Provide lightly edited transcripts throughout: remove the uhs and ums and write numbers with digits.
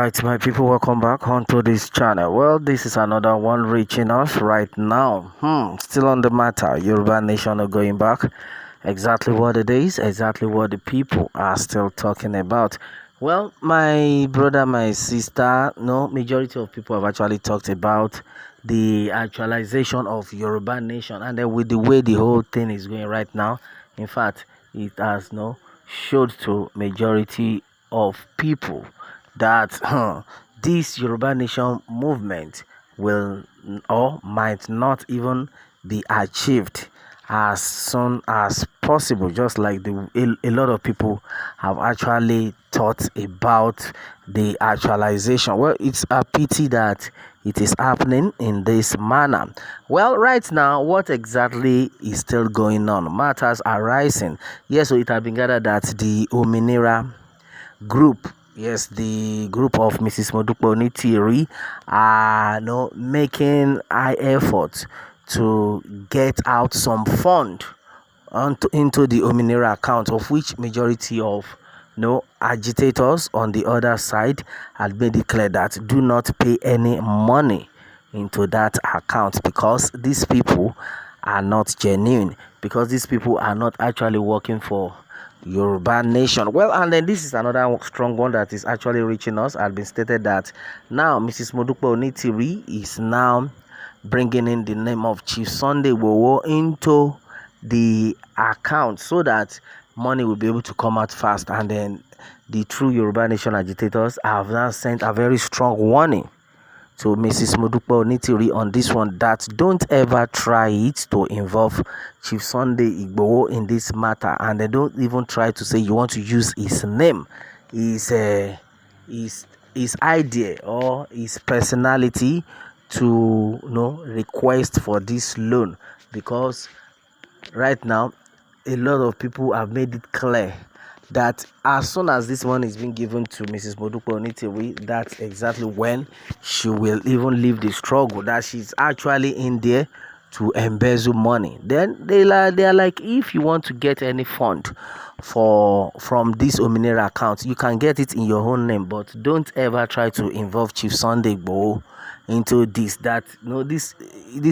Alright, my people, welcome back onto this channel. Well, this is another one reaching us right now. Still on the matter, Yoruba Nation are going back. Exactly what it is, exactly what the people are still talking about. Well, my brother, my sister, no, majority of people have actually talked about the actualization of Yoruba Nation, and then with the way the whole thing is going right now, in fact, it has showed to majority of people that this Yoruba Nation movement will or might not even be achieved as soon as possible, just like a lot of people have actually thought about the actualization. Well, it's a pity that it is happening in this manner. Well, right now, what exactly is still going on? Matters are rising. Yes, so it has been gathered that the Ominira group, yes, the group of Mrs. Modupe Onitiri are making high efforts to get out some fund into the Ominira account, of which majority of agitators on the other side had made it clear that do not pay any money into that account, because these people are not genuine, because these people are not actually working for Yoruba Nation. Well, and then this is another strong one that is actually reaching us. Had been stated that now Mrs. Modupe Onitiri is now bringing in the name of Chief Sunday Igboho into the account so that money will be able to come out fast. And then the true Yoruba Nation agitators have now sent a very strong warning to Mrs. Modupe Onitiri on this one, that don't ever try it to involve Chief Sunday Igboho in this matter, and they don't even try to say you want to use his name, his idea or his personality to request for this loan, because right now a lot of people have made it clear that as soon as this one is being given to Mrs. Modupe Onitiri, that's exactly when she will even leave the struggle, that she's actually in there to embezzle money. Then they are like, if you want to get any fund from this Ominira account, you can get it in your own name, but don't ever try to involve Chief Sunday Igboho into this. That this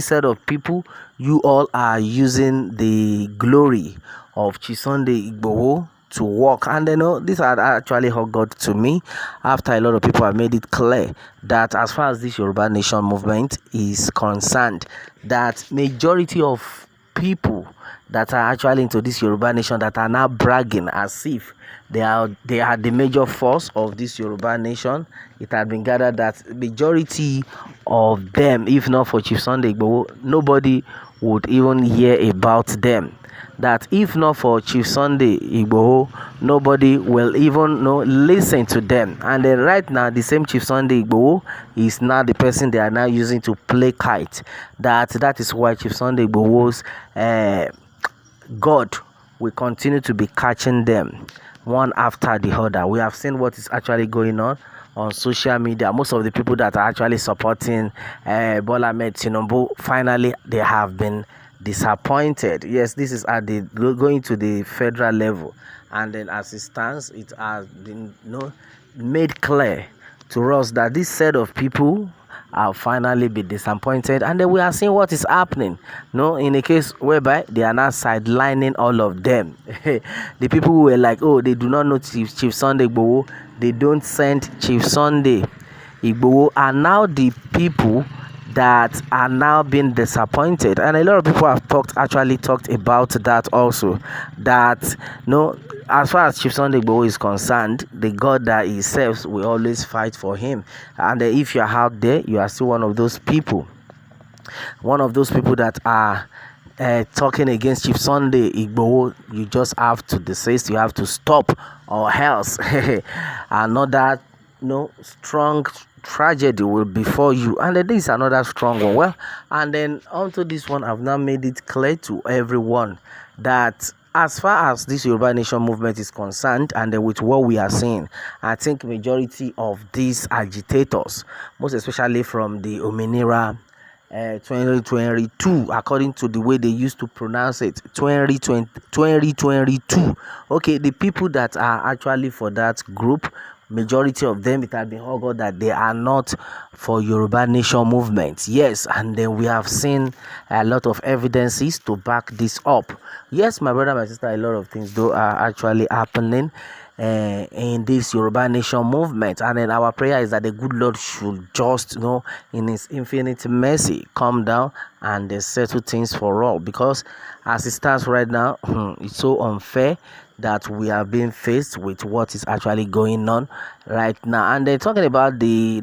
set of people, you all are using the glory of Chief Sunday Igboho to work. And this had actually got to me after a lot of people have made it clear that as far as this Yoruba Nation movement is concerned, that majority of people that are actually into this Yoruba Nation, that are now bragging as if they are the major force of this Yoruba Nation, it had been gathered that majority of them, if not for Chief Sunday Igboho, nobody would even hear about them. That if not for Chief Sunday Igboho, nobody will even listen to them. And then right now, the same Chief Sunday Igboho is now the person they are now using to play kite. That is why Chief Sunday Igboho's God will continue to be catching them one after the other. We have seen what is actually going on social media. Most of the people that are actually supporting Bola Ahmed Tinubu, finally they have been disappointed. Yes, this is at the going to the federal level, and then as it stands, it has been made clear to us that this set of people have finally been disappointed, and then we are seeing what is happening in a case whereby they are now sidelining all of them. The people who were like, oh, they do not know Chief Sunday Igboho, they don't send Chief Sunday Igboho, are now the people that are now being disappointed. And a lot of people have actually talked about that also, that as far as Chief Sunday Igboho is concerned, the God that he serves will always fight for him. And if you are out there, you are still one of those people that are talking against Chief Sunday Igboho, you just have to desist, you have to stop, or else another strong tragedy will befall you. And then this is another strong one. Well, and then onto this one, I've now made it clear to everyone that as far as this Yoruba Nation movement is concerned, and then with what we are seeing, I think majority of these agitators, most especially from the Ominira 2022, according to the way they used to pronounce it, 2022. Okay, the people that are actually for that group majority of them, it has been augured that they are not for Yoruba Nation movement. Yes, and then we have seen a lot of evidences to back this up. Yes, my brother, my sister, a lot of things though are actually happening in this Yoruba Nation movement, and then our prayer is that the good Lord should just, in His infinite mercy, come down and settle things for all. Because as it stands right now, it's so unfair that we are being faced with what is actually going on right now. And they're talking about the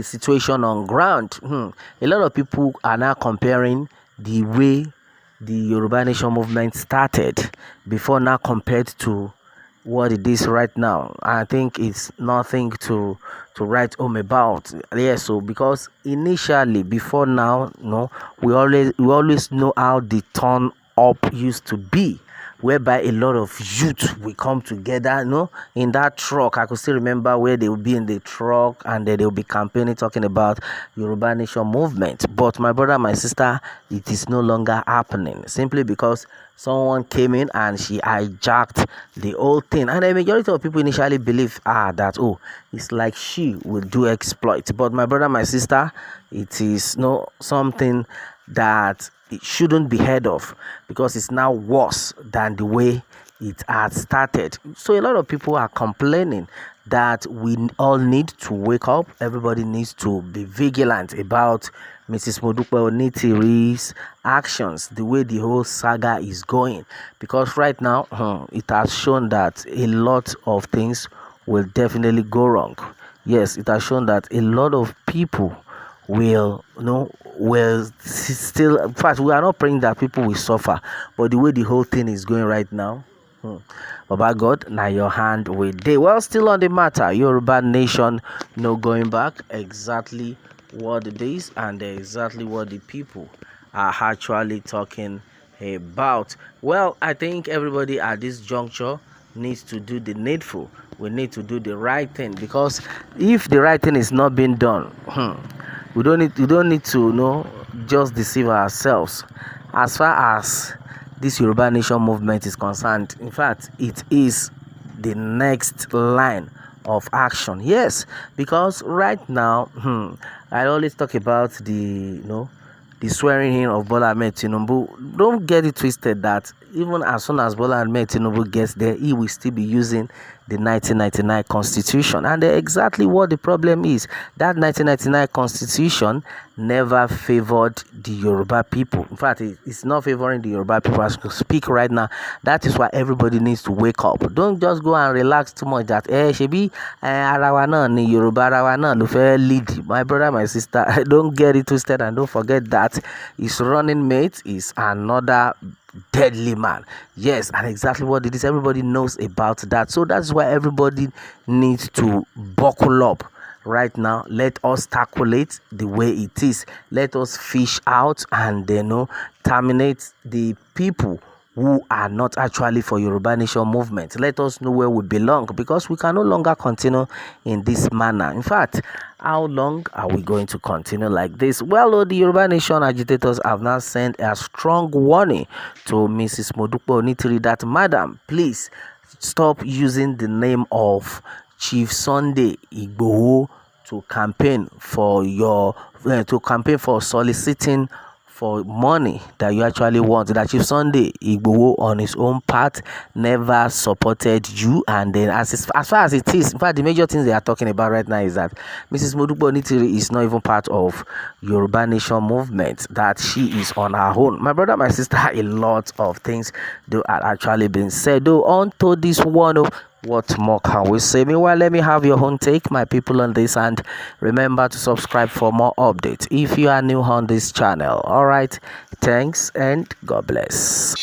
situation on ground. A lot of people are now comparing the way the Yoruba Nation movement started before now compared to what it is right now. I think it's nothing to write home about. Yeah, so because initially before now, we always know how the turn up used to be, whereby a lot of youth will come together, in that truck. I could still remember where they would be in the truck and they will be campaigning, talking about Yoruba Nation movement. But my brother, my sister, it is no longer happening, simply because someone came in and she hijacked the whole thing. And the majority of people initially believe that it's like she will do exploit. But my brother, my sister, it is something that it shouldn't be heard of, because it's now worse than the way it had started. So a lot of people are complaining that we all need to wake up. Everybody needs to be vigilant about Mrs. Modupe Onitiri's actions, the way the whole saga is going. Because right now, it has shown that a lot of things will definitely go wrong. Yes, it has shown that a lot of people will still, in fact, we are not praying that people will suffer, but the way the whole thing is going right now, Baba God, now your hand with day. Well, still on the matter, Yoruba Nation, going back, exactly what it is and exactly what the people are actually talking about. Well, I think everybody at this juncture needs to do the needful. We need to do the right thing, because if the right thing is not being done, we don't need to just deceive ourselves. As far as this Yoruba Nation movement is concerned, in fact, it is the next line of action. Yes, because right now, I always talk about the swearing in of Bola Ahmed Tinubu. Don't get it twisted that even as soon as Bola Ahmed Tinubu gets there, he will still be using the 1999 constitution. And exactly what the problem is, that 1999 constitution never favored the Yoruba people. In fact, it's not favoring the Yoruba people as we speak right now. That is why everybody needs to wake up. Don't just go and relax too much that shebi arawa na ni Yoruba arawa na lo fe lead. My brother, my sister, don't get it twisted, and don't forget that his running mate is another deadly man. Yes, and exactly what it is, everybody knows about that. So that's why everybody needs to buckle up right now. Let us tackle it the way it is. Let us fish out and terminate the people who are not actually for Yoruba Nation movement. Let us know where we belong, because we can no longer continue in this manner. In fact, how long are we going to continue like this? Well, the Yoruba Nation agitators have now sent a strong warning to Mrs. Modupe Onitiri that, madam, please stop using the name of Chief Sunday Igboho to campaign for soliciting for money that you actually want. That Chief Sunday Igboho on his own part never supported you. And then as far as it is, in fact, the major things they are talking about right now is that Mrs. Modupe Onitiri is not even part of Yoruba Nation movement, that she is on her own. My brother, my sister, a lot of things do are actually being said. Though on to this one, what more can we say? Meanwhile, let me have your own take, my people, on this, and remember to subscribe for more updates if you are new on this channel. All right, thanks and God bless.